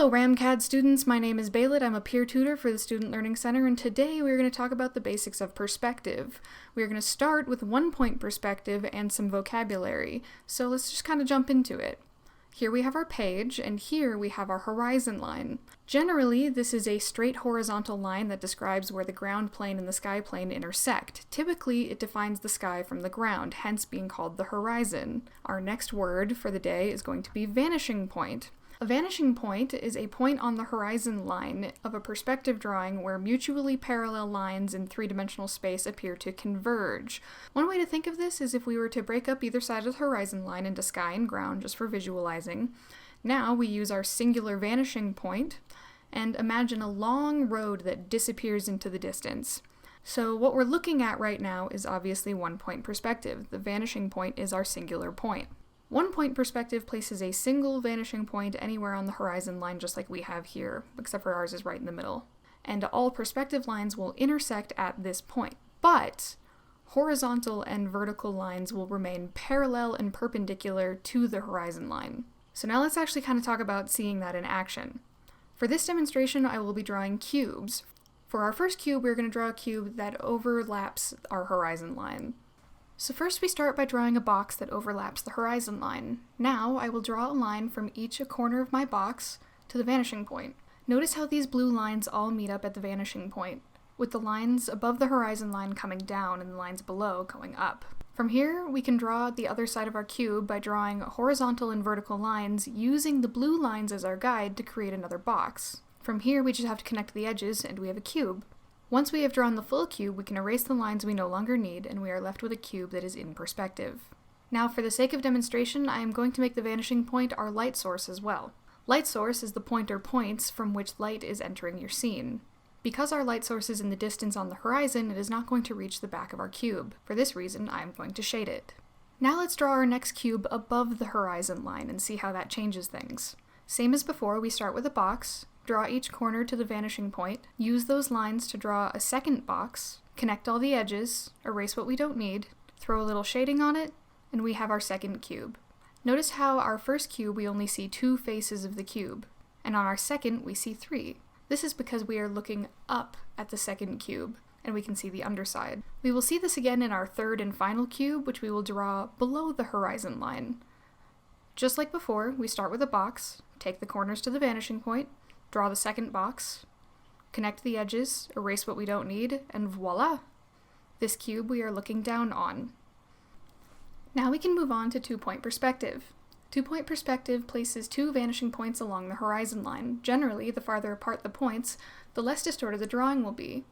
Hello RAMCAD students, my name is Baylit. I'm a peer tutor for the Student Learning Center, and today we're going to talk about the basics of perspective. We're going to start with 1-point perspective and some vocabulary, so let's just kind of jump into it. Here we have our page, and here we have our horizon line. Generally, this is a straight horizontal line that describes where the ground plane and the sky plane intersect. Typically, it defines the sky from the ground, hence being called the horizon. Our next word for the day is going to be vanishing point. A vanishing point is a point on the horizon line of a perspective drawing where mutually parallel lines in three-dimensional space appear to converge. One way to think of this is if we were to break up either side of the horizon line into sky and ground just for visualizing. Now we use our singular vanishing point and imagine a long road that disappears into the distance. So what we're looking at right now is obviously 1-point perspective. The vanishing point is our singular point. 1-point perspective places a single vanishing point anywhere on the horizon line just like we have here, except for ours is right in the middle. And all perspective lines will intersect at this point. But horizontal and vertical lines will remain parallel and perpendicular to the horizon line. So now let's actually kind of talk about seeing that in action. For this demonstration, I will be drawing cubes. For our first cube, we're going to draw a cube that overlaps our horizon line. So first we start by drawing a box that overlaps the horizon line. Now I will draw a line from each corner of my box to the vanishing point. Notice how these blue lines all meet up at the vanishing point, with the lines above the horizon line coming down and the lines below going up. From here, we can draw the other side of our cube by drawing horizontal and vertical lines using the blue lines as our guide to create another box. From here, we just have to connect the edges and we have a cube. Once we have drawn the full cube, we can erase the lines we no longer need, and we are left with a cube that is in perspective. Now, for the sake of demonstration, I am going to make the vanishing point our light source as well. Light source is the point or points from which light is entering your scene. Because our light source is in the distance on the horizon, it is not going to reach the back of our cube. For this reason, I am going to shade it. Now let's draw our next cube above the horizon line and see how that changes things. Same as before, we start with a box. Draw each corner to the vanishing point, use those lines to draw a second box, connect all the edges, erase what we don't need, throw a little shading on it, and we have our second cube. Notice how our first cube we only see 2 faces of the cube, and on our second we see 3. This is because we are looking up at the second cube, and we can see the underside. We will see this again in our third and final cube, which we will draw below the horizon line. Just like before, we start with a box, take the corners to the vanishing point, draw the second box, connect the edges, erase what we don't need, and voila! This cube we are looking down on. Now we can move on to 2-point perspective. 2-point perspective places 2 vanishing points along the horizon line. Generally, the farther apart the points, the less distorted the drawing will be.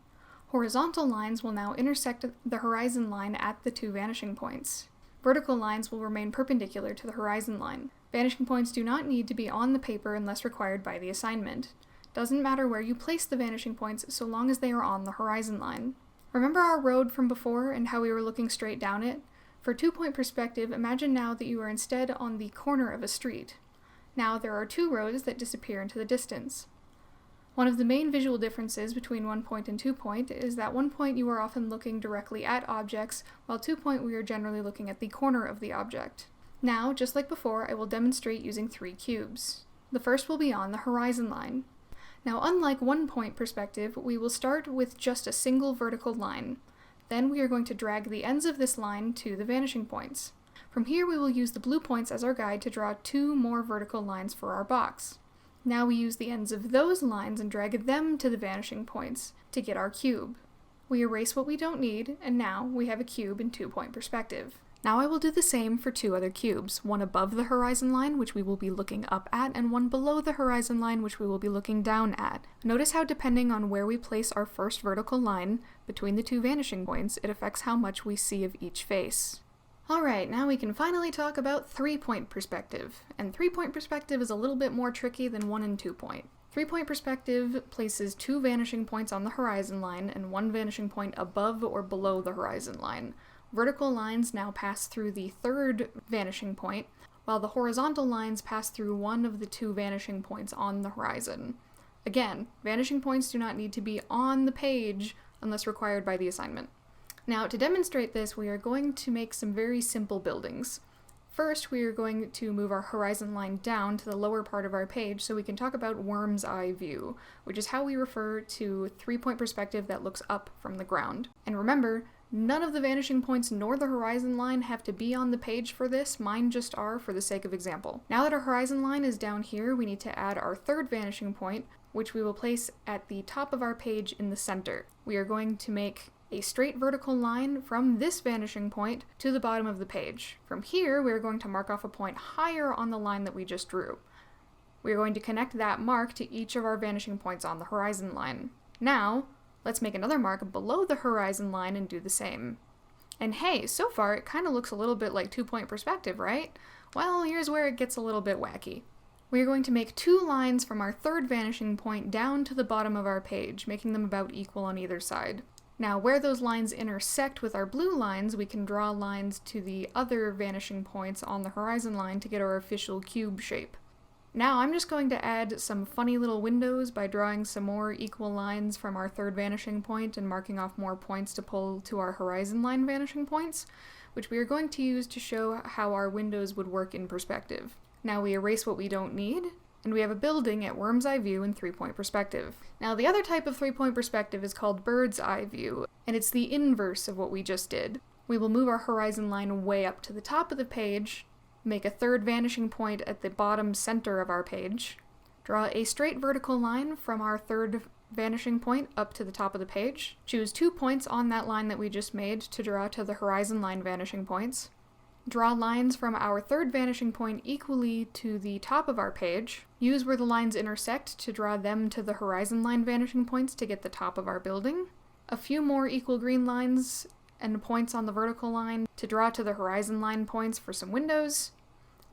Horizontal lines will now intersect the horizon line at the 2 vanishing points. Vertical lines will remain perpendicular to the horizon line. Vanishing points do not need to be on the paper unless required by the assignment. Doesn't matter where you place the vanishing points so long as they are on the horizon line. Remember our road from before and how we were looking straight down it? For 2-point perspective, imagine now that you are instead on the corner of a street. Now there are 2 roads that disappear into the distance. One of the main visual differences between 1-point and 2-point is that 1-point you are often looking directly at objects, while 2-point we are generally looking at the corner of the object. Now, just like before, I will demonstrate using 3 cubes. The first will be on the horizon line. Now, unlike 1-point perspective, we will start with just a single vertical line. Then we are going to drag the ends of this line to the vanishing points. From here we will use the blue points as our guide to draw 2 more vertical lines for our box. Now we use the ends of those lines and drag them to the vanishing points to get our cube. We erase what we don't need, and now we have a cube in 2-point perspective. Now I will do the same for 2 other cubes, one above the horizon line, which we will be looking up at, and one below the horizon line, which we will be looking down at. Notice how depending on where we place our first vertical line between the 2 vanishing points, it affects how much we see of each face. Alright, now we can finally talk about 3-point perspective. And 3-point perspective is a little bit more tricky than 1 and 2-point. 3-point perspective places 2 vanishing points on the horizon line and 1 vanishing point above or below the horizon line. Vertical lines now pass through the 3rd vanishing point, while the horizontal lines pass through one of the 2 vanishing points on the horizon. Again, vanishing points do not need to be on the page unless required by the assignment. Now, to demonstrate this, we are going to make some very simple buildings. First, we are going to move our horizon line down to the lower part of our page so we can talk about worm's eye view, which is how we refer to three-point perspective that looks up from the ground. And remember, none of the vanishing points nor the horizon line have to be on the page for this, mine just are for the sake of example. Now that our horizon line is down here, we need to add our third vanishing point, which we will place at the top of our page in the center. We are going to make a straight vertical line from this vanishing point to the bottom of the page. From here, we are going to mark off a point higher on the line that we just drew. We are going to connect that mark to each of our vanishing points on the horizon line. Now, let's make another mark below the horizon line and do the same. And hey, so far it kind of looks a little bit like two-point perspective, right? Well, here's where it gets a little bit wacky. We are going to make two lines from our third vanishing point down to the bottom of our page, making them about equal on either side. Now, where those lines intersect with our blue lines, we can draw lines to the other vanishing points on the horizon line to get our official cube shape. Now, I'm just going to add some funny little windows by drawing some more equal lines from our third vanishing point and marking off more points to pull to our horizon line vanishing points, which we are going to use to show how our windows would work in perspective. Now we erase what we don't need, and we have a building at worm's eye view in three-point perspective. Now the other type of three-point perspective is called bird's eye view, and it's the inverse of what we just did. We will move our horizon line way up to the top of the page, make a third vanishing point at the bottom center of our page, draw a straight vertical line from our third vanishing point up to the top of the page, choose 2 points on that line that we just made to draw to the horizon line vanishing points, draw lines from our third vanishing point equally to the top of our page, use where the lines intersect to draw them to the horizon line vanishing points to get the top of our building, a few more equal green lines and points on the vertical line to draw to the horizon line points for some windows,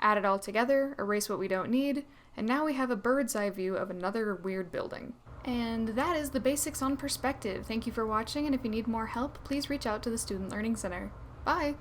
add it all together, erase what we don't need, and now we have a bird's eye view of another weird building. And that is the basics on perspective. Thank you for watching, and if you need more help, please reach out to the Student Learning Center. Bye!